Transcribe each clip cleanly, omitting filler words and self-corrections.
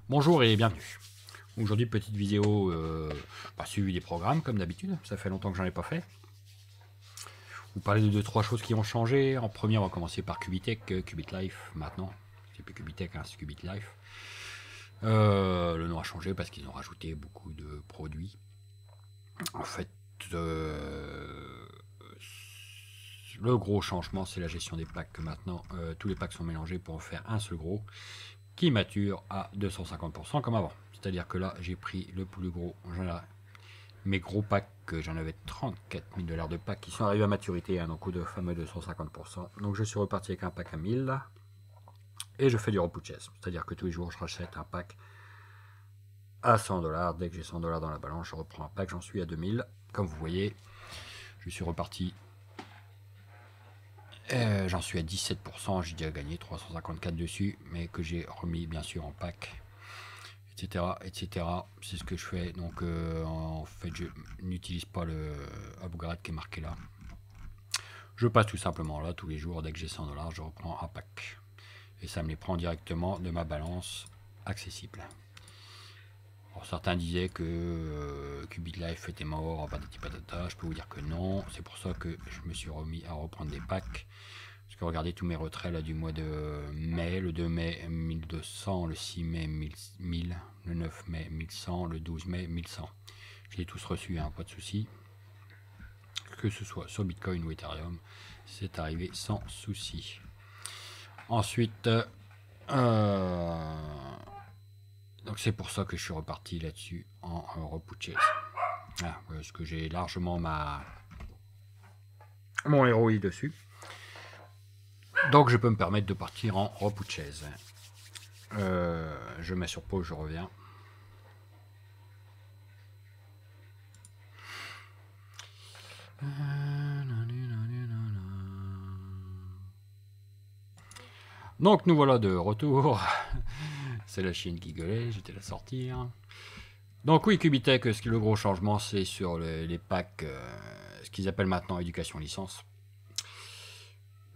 Bonjour et bienvenue. Aujourd'hui, petite vidéo suivie des programmes, comme d'habitude. Ça fait longtemps que j'en ai pas fait. Vous parler de 2-3 choses qui ont changé. En premier, on va commencer par Qubitech, Qubit Life maintenant. C'est plus Qubitech, hein, c'est Qubit Life. Le nom a changé parce qu'ils ont rajouté beaucoup de produits. En fait, le gros changement, c'est la gestion des packs. Maintenant, tous les packs sont mélangés pour en faire un seul gros qui mature à 250% comme avant. C'est-à-dire que là, j'ai pris le plus gros. Mes gros packs, j'en avais 34 000 $ de packs qui sont arrivés à maturité, hein, donc au de fameux 250%. Donc je suis reparti avec un pack à 1000 là, et je fais du repurchase. C'est-à-dire que tous les jours, je rachète un pack à 100 $. Dès que j'ai 100 $ dans la balance, je reprends un pack, j'en suis à 2000. Comme vous voyez, je suis reparti. J'en suis à 17%, j'ai déjà gagné 354 dessus, mais que j'ai remis bien sûr en pack, etc. etc. C'est ce que je fais. Donc en fait, je n'utilise pas le upgrade qui est marqué là. Je passe tout simplement là tous les jours. Dès que j'ai 100 $, je reprends un pack. Et ça me les prend directement de ma balance accessible. Alors, certains disaient que Qubit Life était mort, patati patata. Je peux vous dire que non. C'est pour ça que je me suis remis à reprendre des packs. Parce que regardez tous mes retraits là du mois de mai. Le 2 mai 1200, le 6 mai 1000, le 9 mai 1100, le 12 mai 1100. Je les ai tous reçus, hein, pas de souci. Que ce soit sur Bitcoin ou Ethereum, c'est arrivé sans souci. Ensuite, donc c'est pour ça que je suis reparti là-dessus en repurchase. Parce que j'ai largement mon ROI dessus. Donc je peux me permettre de partir en repurchase. Je mets sur pause, je reviens. Donc nous voilà de retour. C'est la chienne qui gueulait, j'étais la sortir. Donc oui, Qubitech, le gros changement, c'est sur les packs, ce qu'ils appellent maintenant éducation licence.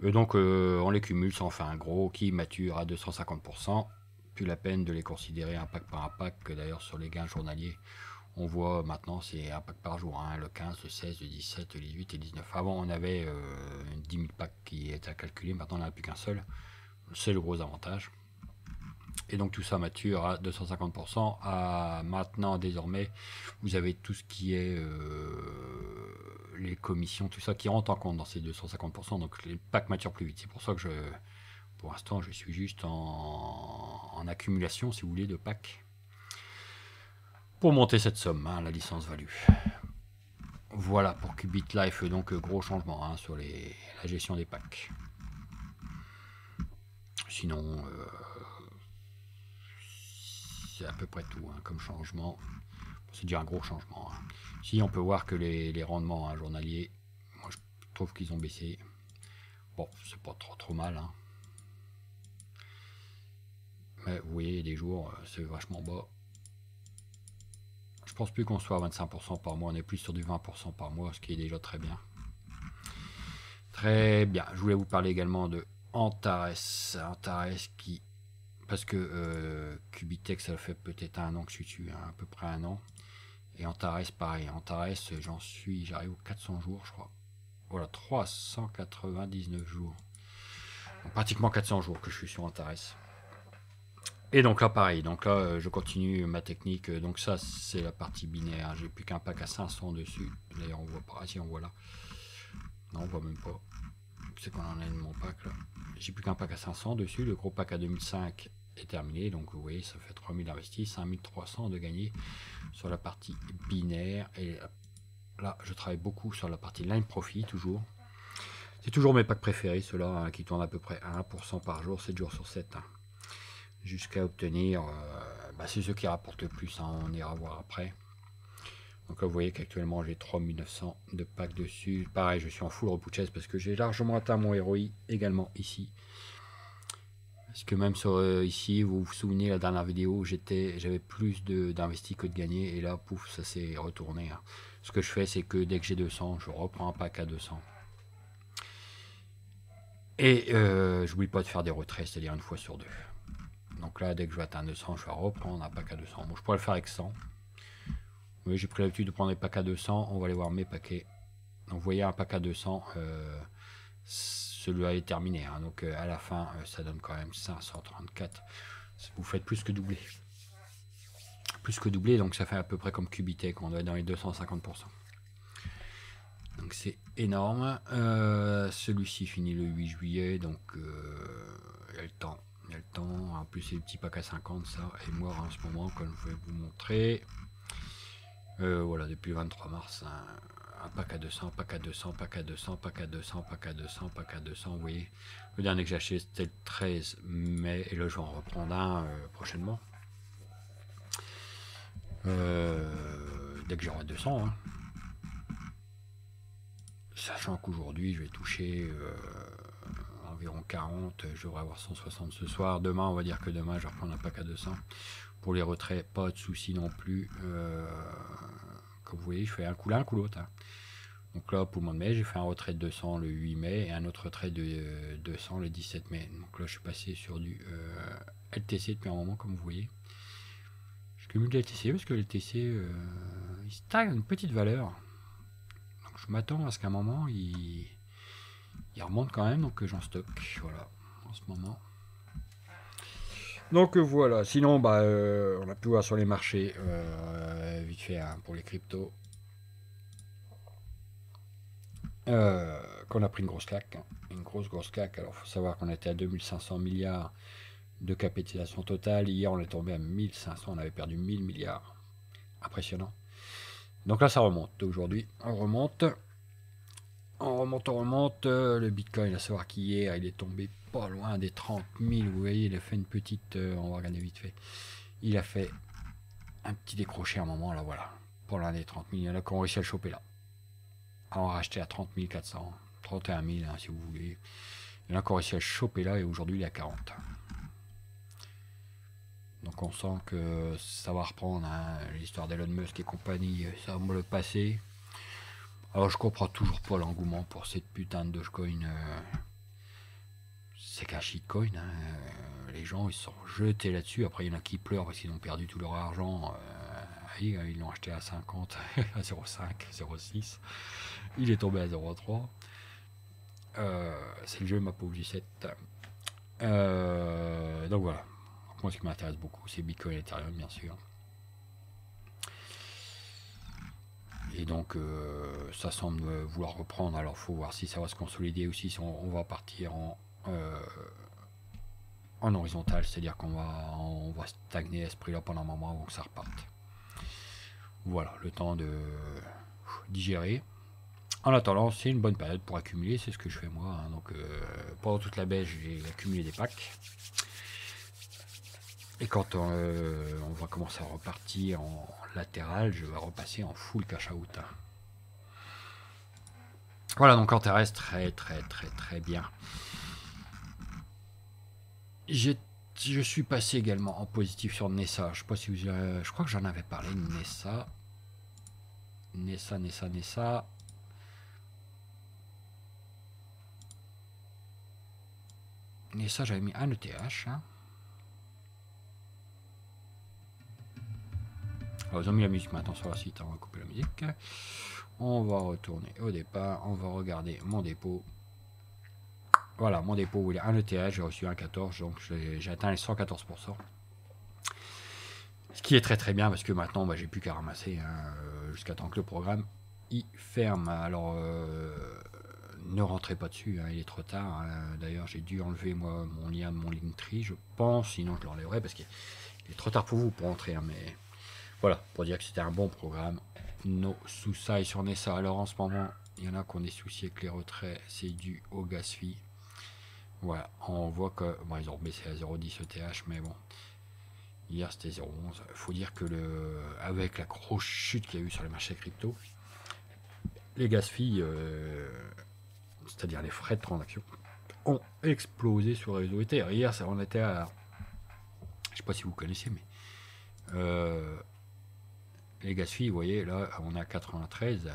Et donc on les cumule, ça en fait un gros qui mature à 250%. Plus la peine de les considérer un pack par un pack. D'ailleurs sur les gains journaliers, on voit maintenant c'est un pack par jour, hein, le 15, le 16, le 17, le 18 et le 19. Avant on avait 10 000 packs qui étaient à calculer, maintenant on n'en a plus qu'un seul. C'est le gros avantage. Et donc tout ça mature à 250%. Maintenant, désormais, vous avez tout ce qui est les commissions, tout ça qui rentre en compte dans ces 250%. Donc les packs maturent plus vite. C'est pour ça que pour l'instant, je suis juste en accumulation, si vous voulez, de packs pour monter cette somme, hein, la licence value. Voilà pour Qubit Life, donc gros changement, hein, sur la gestion des packs. Sinon, c'est à peu près tout, hein, comme changement. C'est déjà un gros changement, hein. Si on peut voir que les rendements, hein, journaliers, moi je trouve qu'ils ont baissé. Bon, c'est pas trop mal, hein. Mais vous voyez, des jours, c'est vachement bas. Je pense plus qu'on soit à 25% par mois, on est plus sur du 20% par mois, ce qui est déjà très bien. Très bien. Je voulais vous parler également de Antares. Antares qui... Parce que Qubitech, ça fait peut-être un an que je suis dessus, hein, à peu près un an. Et Antares, pareil. Antares, j'arrive aux 400 jours, je crois. Voilà, 399 jours. Donc, pratiquement 400 jours que je suis sur Antares. Et donc là, pareil. Donc là, je continue ma technique. Donc ça, c'est la partie binaire. J'ai plus qu'un pack à 500 dessus. D'ailleurs, on voit pas. Ah si, on voit là. Non, on voit même pas. C'est qu'on en est de mon pack là. J'ai plus qu'un pack à 500 dessus. Le gros pack à 2005 est terminé. Donc vous voyez, ça fait 3000 investis, 5300 de gagner sur la partie binaire. Et là, je travaille beaucoup sur la partie line profit toujours. C'est toujours mes packs préférés, ceux-là, hein, qui tournent à peu près à 1% par jour, 7 jours sur 7. Hein, jusqu'à obtenir, c'est ceux qui rapportent le plus, hein, on ira voir après. Donc là, vous voyez qu'actuellement, j'ai 3900 de packs dessus. Pareil, je suis en full repurchase parce que j'ai largement atteint mon ROI également ici. Parce que même sur ici, vous vous souvenez, la dernière vidéo, j'avais plus d'investis que de gagner. Et là, pouf, ça s'est retourné. Hein. Ce que je fais, c'est que dès que j'ai 200, je reprends un pack à 200. Et j'oublie pas de faire des retraits, c'est-à-dire une fois sur deux. Donc là, dès que je vais atteindre 200, je vais reprendre un pack à 200. Bon, je pourrais le faire avec 100. Oui, j'ai pris l'habitude de prendre des packs à 200. On va aller voir mes paquets. Donc vous voyez, un pack à 200, celui-là est terminé. Hein. Donc à la fin, ça donne quand même 534. Vous faites plus que doubler. Plus que doubler, donc ça fait à peu près comme Cubitech. On doit être dans les 250%. Donc c'est énorme. Celui-ci finit le 8 juillet. Donc il y a le temps. Il y a le temps. En plus, c'est le petit pack à 50, ça. Et moi, en ce moment, comme je vais vous montrer, voilà, depuis le 23 mars, un pack à 200, pack à 200, pack à 200, pack à 200, pack à 200, pack à 200. Vous voyez, le dernier que j'ai acheté, c'était le 13 mai. Et là, je vais en reprendre un prochainement. Dès que j'aurai 200. Hein. Sachant qu'aujourd'hui, je vais toucher environ 40. Je devrais avoir 160 ce soir. Demain, on va dire que demain, je vais reprendre un pack à 200. Pour les retraits, pas de soucis non plus. Comme vous voyez, je fais un coup l'un, un coup l'autre. Hein. Donc là, pour le mois de mai, j'ai fait un retrait de 200 le 8 mai et un autre retrait de 200 le 17 mai. Donc là, je suis passé sur du LTC depuis un moment, comme vous voyez. Je cumule le LTC parce que le LTC, il stagne une petite valeur. Donc je m'attends à ce qu'à un moment, il remonte quand même, donc j'en stocke. Voilà, en ce moment. Donc voilà, sinon bah, on a pu voir sur les marchés, vite fait hein, pour les cryptos, qu'on a pris une grosse claque, hein, une grosse claque. Alors il faut savoir qu'on était à 2500 milliards de capitalisation totale, hier on est tombé à 1500, on avait perdu 1000 milliards, impressionnant. Donc là ça remonte, aujourd'hui on remonte, le Bitcoin, à savoir qu'hier il est tombé pas loin des 30 000, vous voyez, il a fait une petite, on va regarder vite fait, il a fait un petit décroché à un moment, là voilà, pour l'un des 30 000, il y en a qui ont réussi à le choper là, à en racheter à 30 400, 31 000 hein, si vous voulez, il y en a qui ont réussi à le choper là, et aujourd'hui il est à 40. Donc on sent que ça va reprendre, hein, l'histoire d'Elon Musk et compagnie, ça va le passer. Alors je comprends toujours pas l'engouement pour cette putain de Dogecoin. C'est qu'un shitcoin. Hein. Les gens ils se sont jetés là-dessus. Après il y en a qui pleurent parce qu'ils ont perdu tout leur argent. Ils l'ont acheté à 50, à 0,5, 0,6. Il est tombé à 0,3. C'est le jeu ma pauvre G7. Donc voilà. Moi ce qui m'intéresse beaucoup c'est Bitcoin et Ethereum bien sûr. Et donc ça semble vouloir reprendre. Alors faut voir si ça va se consolider aussi, si on va partir en horizontal, c'est-à-dire qu'on va stagner à ce prix là pendant un moment avant que ça reparte. Voilà, le temps de digérer. En attendant, c'est une bonne période pour accumuler, c'est ce que je fais moi. Hein. Donc pendant toute la baisse, j'ai accumulé des packs. Et quand on va commencer à repartir en latéral, je vais repasser en full cash out. Hein. Voilà, donc en terrestre, très bien. Je suis passé également en positif sur Nessa. Je sais pas si vous, je crois que j'en avais parlé de Nessa. Nessa. Nessa, j'avais mis un ETH. Hein. Alors, ils ont mis la musique maintenant sur le site. On va couper la musique. On va retourner au départ. On va regarder mon dépôt. Voilà, mon dépôt, où il est un ETH, j'ai reçu un 14, donc j'ai atteint les 114%. Ce qui est très bien, parce que maintenant, bah, j'ai plus qu'à ramasser, hein, jusqu'à temps que le programme y ferme. Alors, ne rentrez pas dessus, hein, il est trop tard. Hein. D'ailleurs, j'ai dû enlever moi mon lien de mon Linktree, je pense, sinon je l'enlèverai, parce qu'il est trop tard pour vous pour rentrer. Hein, mais voilà, pour dire que c'était un bon programme. No sous-ça et sur Nessa. Alors, en ce moment, il y en a qui ont des soucis avec les retraits, c'est dû au gas fee. Voilà, on voit que bon, ils ont baissé à 0,10 ETH, mais bon, hier c'était 0,11. Il faut dire que avec la grosse chute qu'il y a eu sur les marchés crypto, les gas fees, c'est-à-dire les frais de transaction, ont explosé sur le réseau Ether. Hier, on était à, je sais pas si vous connaissez, mais les gas fees, vous voyez, là, on est à 93.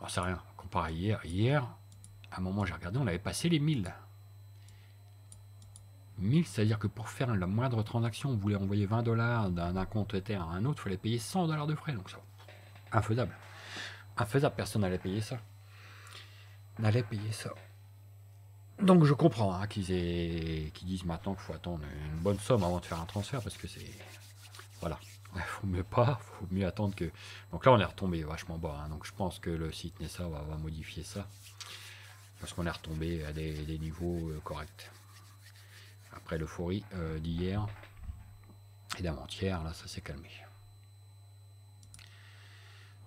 Bon, c'est rien, comparé à hier. À un moment, j'ai regardé, on avait passé les 1000. 1000, c'est-à-dire que pour faire la moindre transaction, vous voulez envoyer 20 $, d'un compte Ether à un autre, il fallait payer 100 $ de frais. Donc ça, infaisable. Infaisable, personne n'allait payer ça. N'allait payer ça. Donc je comprends hein, qu'ils disent maintenant qu'il faut attendre une bonne somme avant de faire un transfert, parce que c'est... Voilà. Faut mieux pas, faut mieux attendre que... Donc là on est retombé vachement bas, hein, donc je pense que le site Nessa va modifier ça, parce qu'on est retombé à des niveaux corrects. Après l'euphorie d'hier et d'avant-hier, là ça s'est calmé.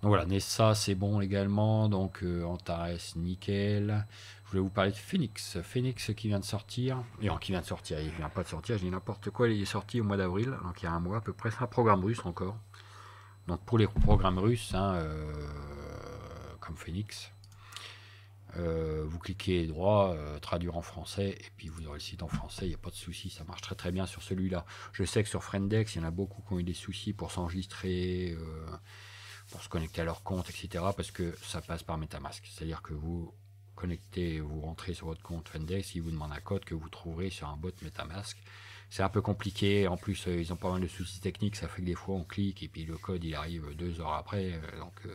Donc voilà, Nessa c'est bon également, donc Antares nickel. Je voulais vous parler de Phoenix. Phoenix qui vient de sortir, et qui vient de sortir, il vient pas de sortir, je dis n'importe quoi, il est sorti au mois d'avril, donc il y a un mois à peu près, c'est un programme russe encore. Donc pour les programmes russes, hein, comme Phoenix, vous cliquez droit, traduire en français, et puis vous aurez le site en français, il n'y a pas de souci, ça marche très très bien sur celui-là. Je sais que sur Friendex, il y en a beaucoup qui ont eu des soucis pour s'enregistrer, pour se connecter à leur compte, etc. Parce que ça passe par MetaMask. C'est-à-dire que vous connectez, vous rentrez sur votre compte Friendex, il vous demande un code que vous trouverez sur un bot MetaMask. C'est un peu compliqué, en plus ils ont pas mal de soucis techniques, ça fait que des fois on clique et puis le code il arrive 2 heures après, donc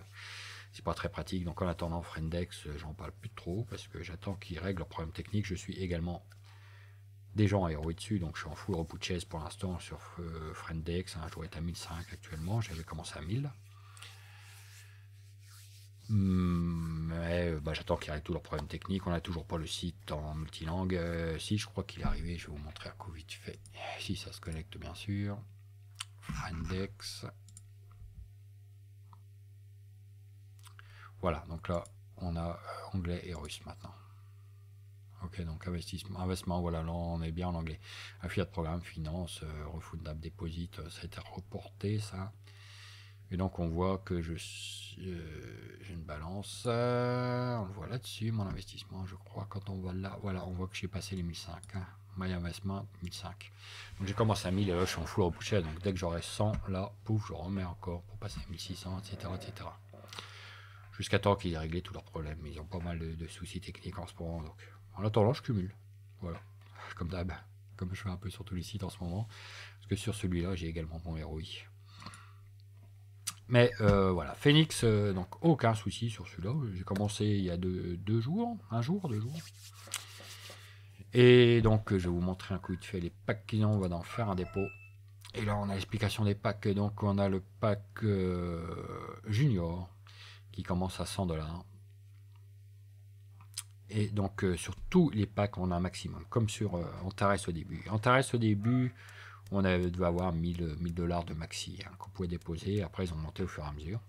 c'est pas très pratique. Donc en attendant Friendex, j'en parle plus trop parce que j'attends qu'ils règlent leurs problèmes techniques. Je suis également déjà en ROI dessus, donc je suis en full repurchase pour l'instant sur Friendex, hein, je dois être à 1005 actuellement, j'avais commencé à 1000. Mais j'attends qu'il règle tous leurs problèmes techniques. On n'a toujours pas le site en multilangue. Si, je crois qu'il est arrivé, je vais vous montrer à quoi vite fait. Si ça se connecte bien sûr. Friendex. Voilà, donc là on a anglais et russe maintenant. Ok, donc investissement, voilà, là on est bien en anglais. Affiliate programme, finance, refundable deposit, ça a été reporté ça. Et donc on voit que j'ai une balance, on le voit là-dessus, mon investissement, je crois, quand on va là, voilà, on voit que j'ai passé les 1005, hein. My investment, 1005. Donc j'ai commencé à 1000 et là je suis en full repouché, donc dès que j'aurai 100, là, pouf, je remets encore pour passer à 1600, etc. etc. Jusqu'à temps qu'ils aient réglé tous leurs problèmes. Ils ont pas mal de soucis techniques en ce moment, donc en attendant, je cumule. Voilà, comme d'hab, comme je fais un peu sur tous les sites en ce moment, parce que sur celui-là, j'ai également mon ROI. Mais voilà, Phoenix, donc aucun souci sur celui-là. J'ai commencé il y a deux jours, un jour, 2 jours. Et donc je vais vous montrer un coup de fait les packs qu'ils ont. On va en faire un dépôt. Et là on a l'explication des packs. Donc on a le pack Junior qui commence à 100 $. Et donc sur tous les packs on a un maximum, comme sur Antares au début. Antares au début, on devait avoir 1000 $ de maxi hein, qu'on pouvait déposer. Après, ils ont monté au fur et à mesure.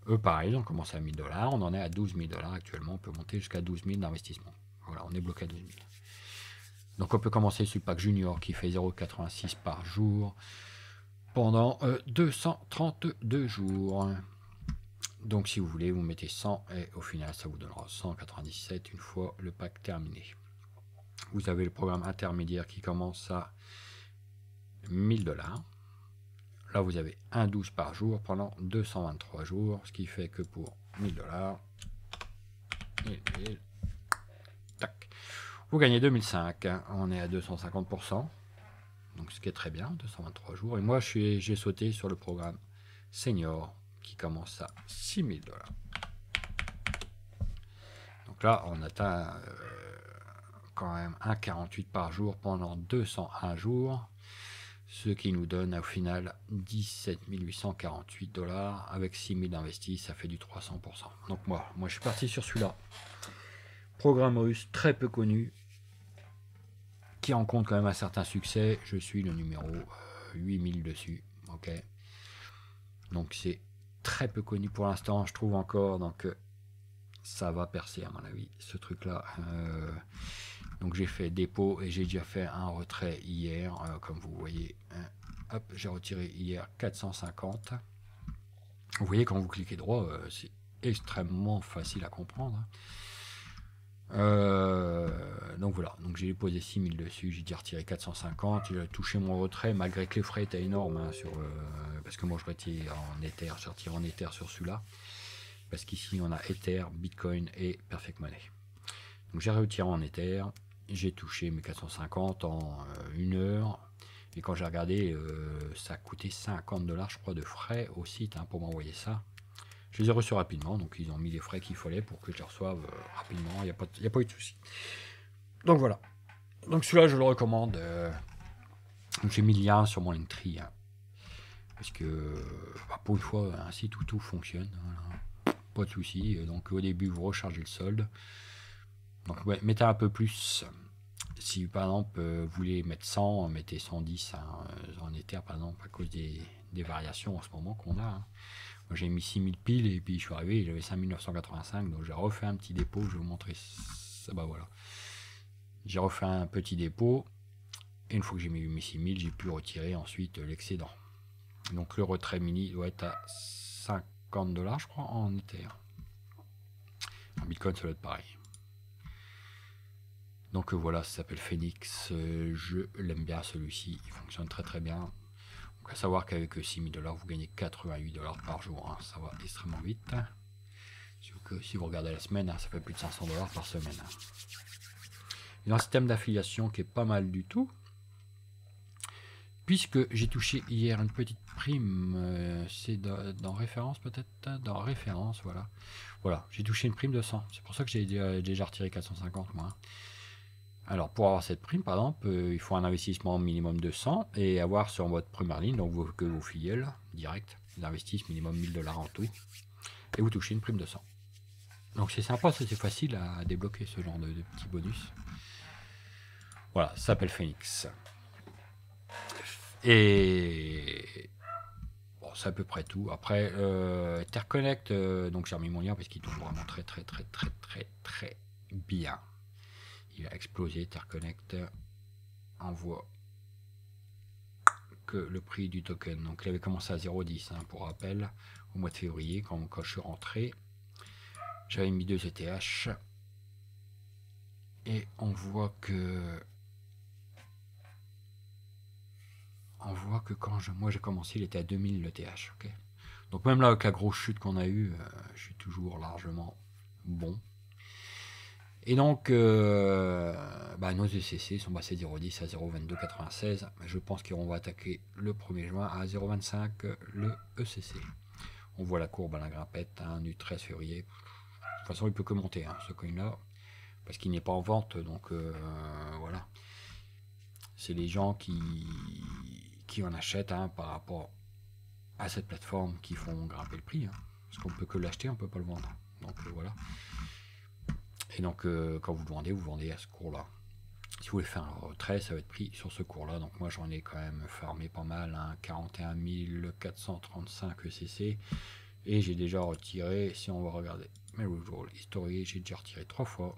Eux, pareil, ils ont commencé à 1000 $. On en est à 12 000 $ actuellement. On peut monter jusqu'à 12 000 d'investissement. Voilà, on est bloqué à 12 000. Donc, on peut commencer sur le pack Junior qui fait 0,86 par jour pendant 232 jours. Donc, si vous voulez, vous mettez 100 et au final, ça vous donnera 197 une fois le pack terminé. Vous avez le programme intermédiaire qui commence à 1000 $. Là, vous avez 1,12 par jour pendant 223 jours, ce qui fait que pour 1000 $, tac, vous gagnez 2005. On est à 250%, donc ce qui est très bien, 223 jours. Et moi, j'ai sauté sur le programme Senior qui commence à 6000 $. Donc là, on atteint quand même 1,48 par jour pendant 201 jours. Ce qui nous donne au final 17 848 $. Avec 6000 d'investis, ça fait du 300%. Donc moi je suis parti sur celui-là. Programme russe très peu connu, qui rencontre quand même un certain succès. Je suis le numéro 8000 dessus. Ok. Donc c'est très peu connu pour l'instant, je trouve encore. Donc ça va percer à mon avis, ce truc-là. Donc j'ai fait dépôt et j'ai déjà fait un retrait hier, comme vous voyez. Hop, j'ai retiré hier 450. Vous voyez, quand vous cliquez droit, c'est extrêmement facile à comprendre. Donc voilà, donc j'ai posé 6000 dessus, j'ai déjà retiré 450, j'ai touché mon retrait malgré que les frais étaient énormes hein, parce que moi je retire en Ether, je retire en Ether sur celui-là, parce qu'ici on a Ether, Bitcoin et Perfect Money. Donc j'ai retiré en Ether j'ai touché mes 450 en 1 heure. Et quand j'ai regardé, ça a coûté 50 $, je crois, de frais au site pour m'envoyer ça. Je les ai reçus rapidement, donc ils ont mis les frais qu'il fallait pour que je les reçoive rapidement. Il n'y a pas eu de souci. Donc voilà. Donc celui-là, je le recommande. J'ai mis le lien sur mon Linktree. Parce que pour une fois, un site où tout fonctionne. Voilà. Pas de souci. Donc au début, vous rechargez le solde. Donc ouais, mettez un peu plus. Si par exemple vous voulez mettre 100, mettez 110 en Ether par exemple, à cause des variations en ce moment qu'on a. Moi j'ai mis 6000 piles et puis je suis arrivé, j'avais 5985, donc j'ai refait un petit dépôt, je vais vous montrer ça. Bah voilà. J'ai refait un petit dépôt, et une fois que j'ai mis mes 6000, j'ai pu retirer ensuite l'excédent. Donc le retrait mini doit être à 50 $, je crois, en Ether. En Bitcoin, ça doit être pareil. Donc voilà, ça s'appelle Phoenix. Je l'aime bien celui-ci, il fonctionne très très bien. Donc à savoir qu'avec 6000 $, vous gagnez 88 $ par jour. Ça va extrêmement vite. Si vous regardez la semaine, ça fait plus de 500 $ par semaine. Il y a un système d'affiliation qui est pas mal du tout. Puisque j'ai touché hier une petite prime, c'est dans référence peut-être, dans référence, voilà. Voilà, j'ai touché une prime de 100. C'est pour ça que j'ai déjà retiré 450 moi. Alors pour avoir cette prime, par exemple, il faut un investissement minimum de 100 et avoir sur votre première ligne, donc que vos filiales direct, ils investissent minimum 1000 $ en tout, et vous touchez une prime de 100. Donc c'est sympa, c'est facile à débloquer ce genre de petits bonus. Voilà, ça s'appelle Phoenix. Et bon, c'est à peu près tout. Après, Interconnect, donc j'ai remis mon lien parce qu'il tourne vraiment très bien. Il a explosé. Interconnect envoie que le prix du token. Donc il avait commencé à 0,10 pour rappel au mois de février quand je suis rentré. J'avais mis 2 ETH et on voit que quand moi j'ai commencé, il était à 2000 l'ETH. Okay, donc même là avec la grosse chute qu'on a eue, je suis toujours largement bon. Et donc nos ECC sont passés de 0,10 à 0,2296. Je pense qu'on va attaquer le 1er juin à 0,25 le ECC. On voit la courbe à la grimpette du 13 février. De toute façon, il peut que monter ce coin là, parce qu'il n'est pas en vente. Donc voilà, c'est les gens qui en achètent par rapport à cette plateforme qui font grimper le prix, parce qu'on peut que l'acheter, on peut pas le vendre. Donc voilà. Et donc quand vous le vendez à ce cours là. Si vous voulez faire un retrait, ça va être pris sur ce cours là. Donc moi j'en ai quand même farmé pas mal, 41 435 ECC, et j'ai déjà retiré, si on va regarder mes withdrawal history, j'ai déjà retiré 3 fois.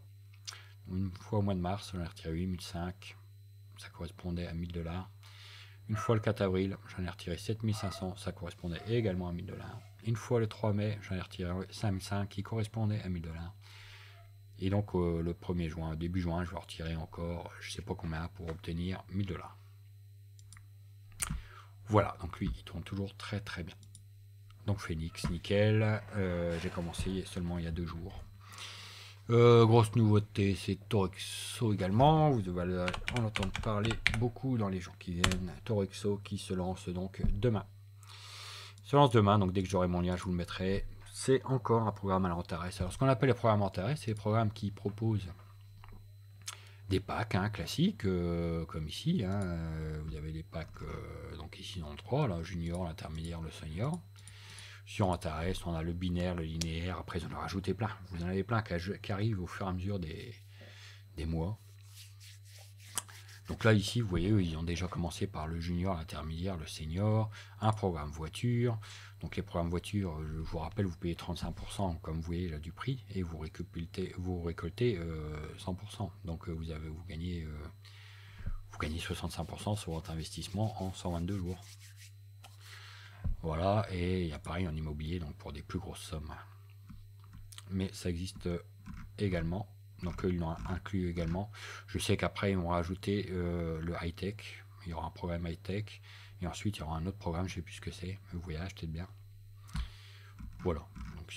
Une fois au mois de mars, j'en ai retiré 8005, ça correspondait à 1000 $. Une fois le 4 avril, j'en ai retiré 7500, ça correspondait également à 1000 $. Une fois le 3 mai, j'en ai retiré 5005 qui correspondait à 1000 $. Et donc le 1er juin, début juin, je vais retirer encore, je sais pas combien, pour obtenir 1000 $. Voilà, donc lui, il tourne toujours très bien. Donc Phoenix, nickel. J'ai commencé seulement il y a 2 jours. Grosse nouveauté, c'est Torexo également. Vous allez en entendre parler beaucoup dans les jours qui viennent. Torexo qui se lance donc demain. Donc dès que j'aurai mon lien, je vous le mettrai. C'est encore un programme à l'intérêt. Alors ce qu'on appelle les programmes à l'intérêt, c'est les programmes qui proposent des packs classiques, comme ici. Vous avez les packs, donc ici dans le 3, le junior, l'intermédiaire, le senior. Sur Interest, on a le binaire, le linéaire, après ils en ont rajouté plein. Vous en avez plein qui arrivent au fur et à mesure des mois. Donc là, ici, vous voyez, ils ont déjà commencé par le junior, l'intermédiaire, le senior, un programme voiture. Donc les programmes voiture, je vous rappelle, vous payez 35%, comme vous voyez là, du prix, et vous récoltez 100%. Donc vous gagnez 65% sur votre investissement en 122 jours. Voilà, et il y a pareil en immobilier, donc pour des plus grosses sommes. Mais ça existe également, donc ils l'ont inclus également. Je sais qu'après ils vont rajouter le high-tech, il y aura un programme high-tech, et ensuite il y aura un autre programme, je ne sais plus ce que c'est, mais vous voyez, achetez bien. Voilà, donc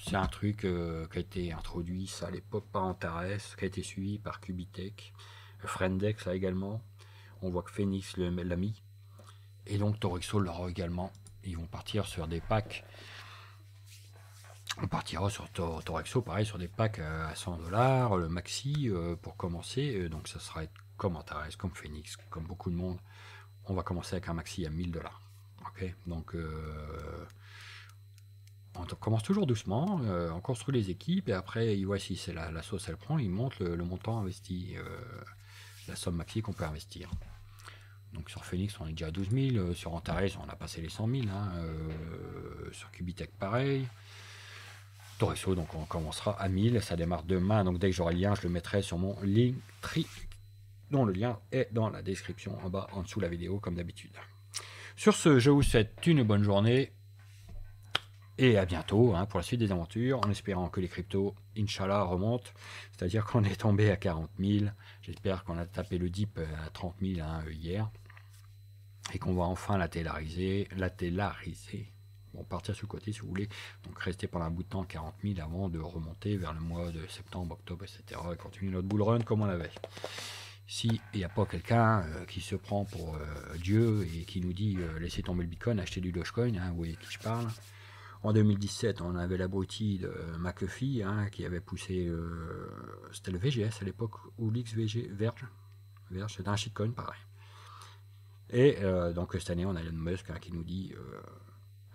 c'est un truc qui a été introduit ça, à l'époque par Antares, qui a été suivi par Cubitech, Frendex là également. On voit que Phoenix l'a mis. Et donc Torexo l'aura également. Ils vont partir sur des packs. On partira sur Torexo, pareil, sur des packs à 100$, le maxi pour commencer. Donc ça sera comme Antares, comme Phoenix, comme beaucoup de monde. On va commencer avec un maxi à 1000$. Ok, donc on commence toujours doucement, on construit les équipes et après il voit si c'est la sauce elle prend, il monte le montant investi, la somme maxi qu'on peut investir. Donc sur Phoenix on est déjà à 12 000, sur Antares on a passé les 100 000, hein, sur Cubitech pareil. Torexo donc on commencera à 1000, ça démarre demain, donc dès que j'aurai le lien je le mettrai sur mon Linktree, dont le lien est dans la description en bas en dessous de la vidéo comme d'habitude. Sur ce, je vous souhaite une bonne journée. Et à bientôt hein, pour la suite des aventures, en espérant que les cryptos, Inch'Allah, remontent. C'est-à-dire qu'on est tombé à 40 000. J'espère qu'on a tapé le dip à 30 000 hein, hier. Et qu'on va enfin latellariser. Bon, partir sur le côté si vous voulez. Donc rester pendant un bout de temps à 40 000 avant de remonter vers le mois de septembre, octobre, etc. Et continuer notre bull run comme on l'avait. Si il n'y a pas quelqu'un qui se prend pour Dieu et qui nous dit laissez tomber le Bitcoin, achetez du Dogecoin, hein, vous voyez de qui je parle. En 2017, on avait l'abruti de McAfee hein, qui avait poussé, c'était le VGS à l'époque, ou l'XVG, Verge, c'était un shitcoin pareil. Et donc cette année, on a Elon Musk hein, qui nous dit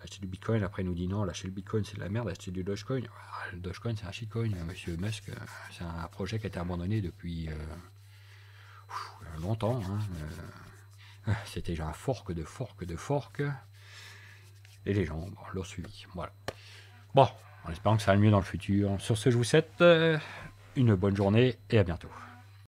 acheter du Bitcoin, après il nous dit non, lâcher le Bitcoin c'est de la merde, acheter du Dogecoin. Le Dogecoin c'est un shitcoin, monsieur Musk, c'est un projet qui a été abandonné depuis longtemps. Hein, c'était genre un fork de fork. Et les gens l'ont suivi. Voilà. Bon, en espérant que ça va mieux dans le futur. Sur ce, je vous souhaite une bonne journée et à bientôt.